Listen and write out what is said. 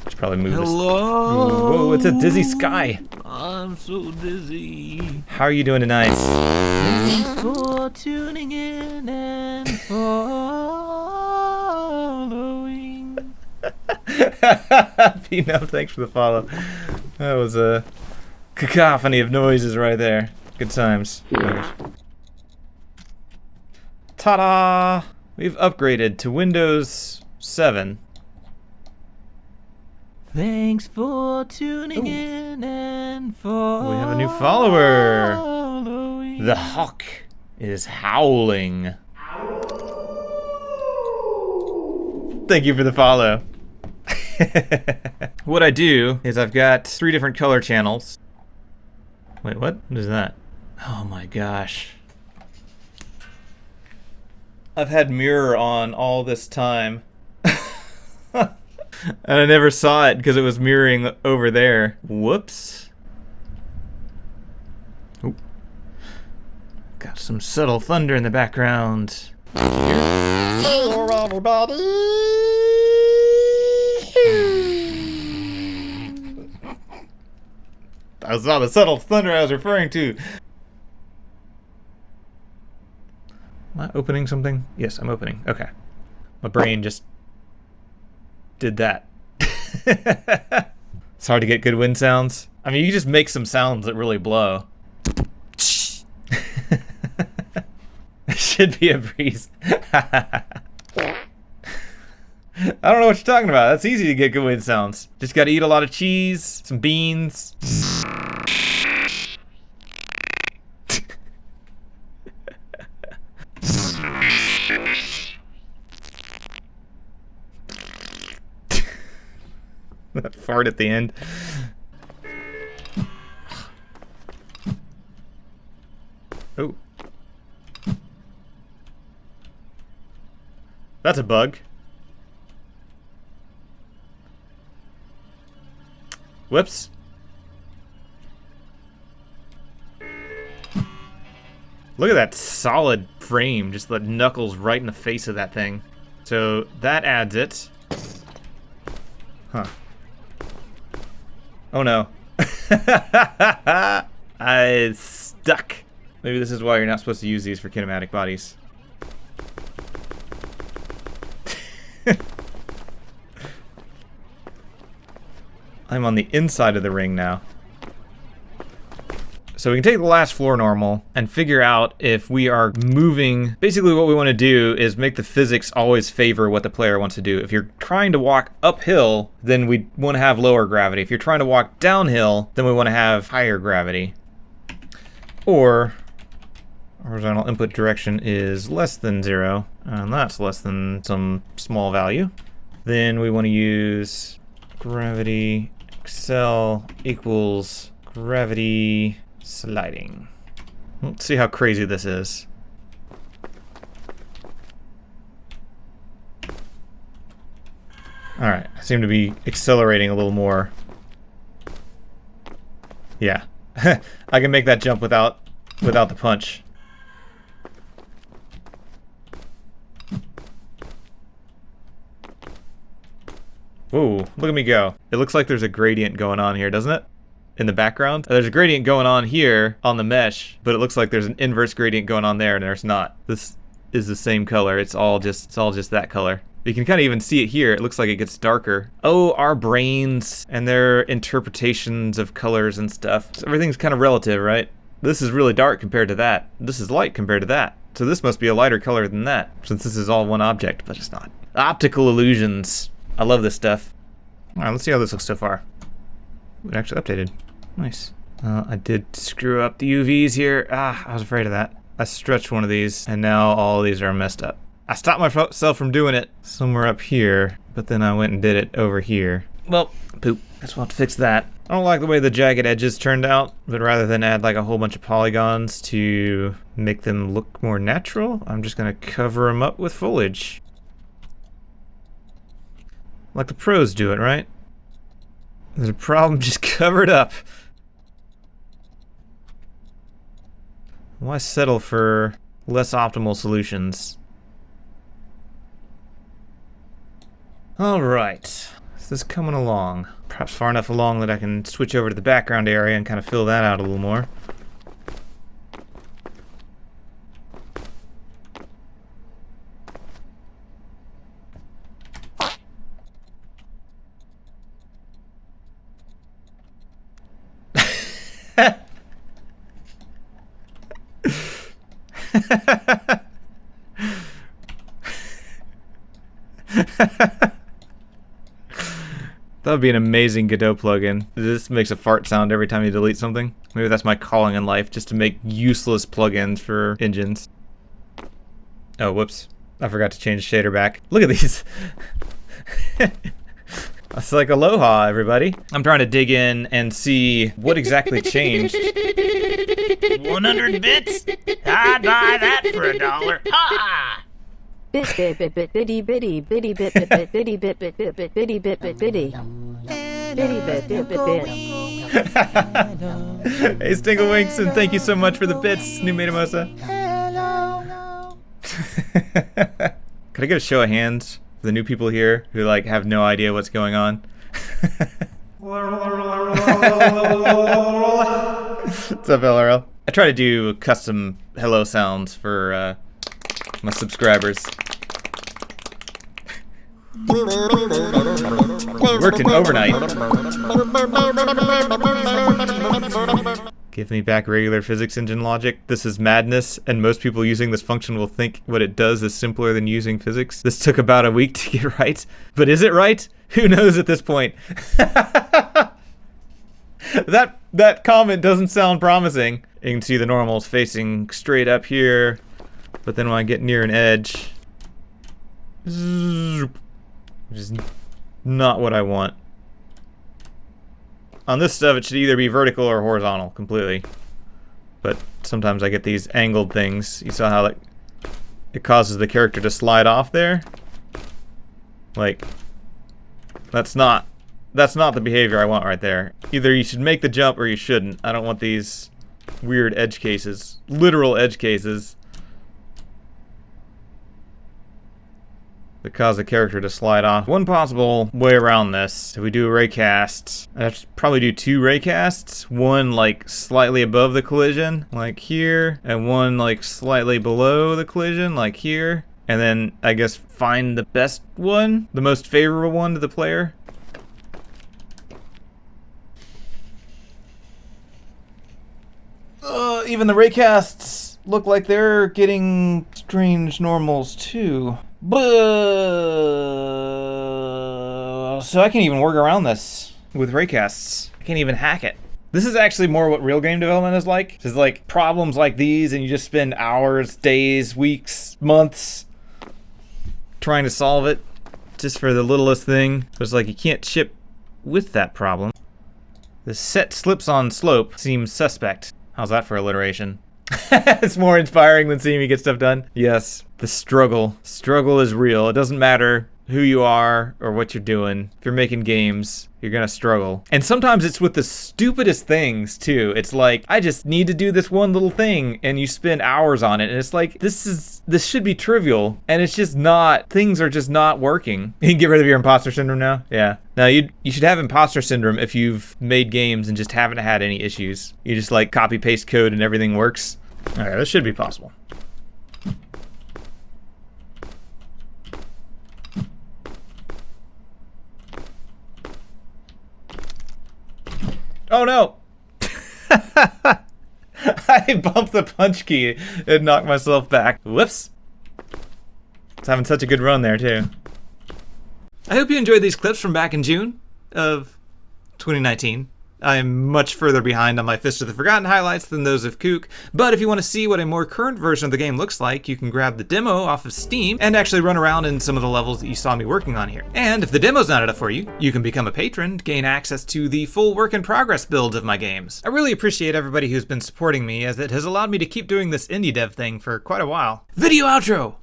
Should probably move this. Hello? Whoa, it's a dizzy sky. I'm so dizzy. How are you doing tonight? Thanks for tuning in and following. P-Nub, thanks for the follow. That was a cacophony of noises right there. Good times. Ta-da! We've upgraded to Windows 7. Thanks for tuning in and following. We have a new follower. The hawk is howling. Thank you for the follow. What I do is I've got 3 different color channels. Wait, what? What is that? Oh my gosh. I've had mirror on all this time. And I never saw it because it was mirroring over there. Whoops. Oop. Got some subtle thunder in the background. Hello, everybody. That's not the subtle thunder I was referring to. Am I opening something? Yes, I'm opening. Okay. My brain just did that. It's hard to get good wind sounds. I mean, you just make some sounds that really blow. It should be a breeze. I don't know what you're talking about. That's easy to get good wind sounds. Just gotta eat a lot of cheese, some beans. That fart at the end. Oh. That's a bug. Whoops. Look at that solid frame, just the knuckles right in the face of that thing. So that adds it. Huh. Oh no. I stuck. Maybe this is why you're not supposed to use these for kinematic bodies. I'm on the inside of the ring now. So we can take the last floor normal and figure out if we are moving. Basically what we want to do is make the physics always favor what the player wants to do. If you're trying to walk uphill, then we want to have lower gravity. If you're trying to walk downhill, then we want to have higher gravity. Or horizontal input direction is less than 0, and that's less than some small value. Then we want to use gravity Excel equals gravity sliding. Let's see how crazy this is. Alright, I seem to be accelerating a little more. Yeah. I can make that jump without the punch. Whoa, look at me go. It looks like there's a gradient going on here, doesn't it? In the background. There's a gradient going on here on the mesh, but it looks like there's an inverse gradient going on there, and there's not. This is the same color. It's all just that color. You can kind of even see it here. It looks like it gets darker. Oh, our brains and their interpretations of colors and stuff. So everything's kind of relative, right? This is really dark compared to that. This is light compared to that. So this must be a lighter color than that, since this is all one object, but it's not. Optical illusions. I love this stuff. All right, let's see how this looks so far. It actually updated. Nice. I did screw up the UVs here. I was afraid of that. I stretched one of these, and now all of these are messed up. I stopped myself from doing it somewhere up here, but then I went and did it over here. Well, poop. Guess we'll have to fix that. I don't like the way the jagged edges turned out, but rather than add like a whole bunch of polygons to make them look more natural, I'm just gonna cover them up with foliage. Like the pros do it, right? There's a problem just covered up. Why settle for less optimal solutions? Alright. This is coming along. Perhaps far enough along that I can switch over to the background area and kind of fill that out a little more. That would be an amazing Godot plugin. This makes a fart sound every time you delete something. Maybe that's my calling in life, just to make useless plugins for engines. Oh, whoops. I forgot to change shader back. Look at these. It's like aloha, everybody. I'm trying to dig in and see what exactly changed. 100 bits? I'd buy that for $1. Ha! Bit bit bit bit bitty bitty bitty bit bit bit bitty bit bit bit bit bitty bit bit bitty bitty bit bit bit bit. Hey, Stinglewinks, and thank you so much for the bits, New Metamosa. Could I get a show of hands for the new people here who like have no idea what's going on? What's up, LRL? I try to do custom hello sounds for my subscribers. Working overnight. Give me back regular physics engine logic. This is madness, and most people using this function will think what it does is simpler than using physics. This took about a week to get right, but is it right? Who knows at this point? That comment doesn't sound promising. You can see the normals facing straight up here, but then when I get near an edge, which is not what I want. On this stuff, it should either be vertical or horizontal completely. But sometimes I get these angled things. You saw how like it causes the character to slide off there? Like, that's not the behavior I want right there. Either you should make the jump or you shouldn't. I don't want these weird edge cases. Literal edge cases. That cause the character to slide off. One possible way around this, if we do a raycast, I'd have to probably do 2 raycasts. One like slightly above the collision, like here, and one like slightly below the collision, like here. And then I guess find the best one, the most favorable one to the player. Even the raycasts look like they're getting strange normals too. So I can even work around this with raycasts. I can't even hack it. This is actually more what real game development is like. It's like problems like these and you just spend hours, days, weeks, months trying to solve it just for the littlest thing. But it's like you can't ship with that problem. The set slips on slope seems suspect. How's that for alliteration? It's more inspiring than seeing me get stuff done. Yes, the struggle. Struggle is real. It doesn't matter who you are or what you're doing. If you're making games, you're gonna struggle. And sometimes it's with the stupidest things too. It's like, I just need to do this one little thing, and you spend hours on it, and it's like, this should be trivial, and it's just not. Things are just not working. You can get rid of your imposter syndrome now? Yeah. Now you should have imposter syndrome if you've made games and just haven't had any issues. You just like copy paste code and everything works. Alright, this should be possible. Oh no! I bumped the punch key and knocked myself back. Whoops. I was having such a good run there too. I hope you enjoyed these clips from back in June of 2019. I am much further behind on my Fist of the Forgotten highlights than those of Kook, but if you want to see what a more current version of the game looks like, you can grab the demo off of Steam and actually run around in some of the levels that you saw me working on here. And if the demo's not enough for you, you can become a patron to gain access to the full work-in-progress builds of my games. I really appreciate everybody who's been supporting me, as it has allowed me to keep doing this indie dev thing for quite a while. Video outro!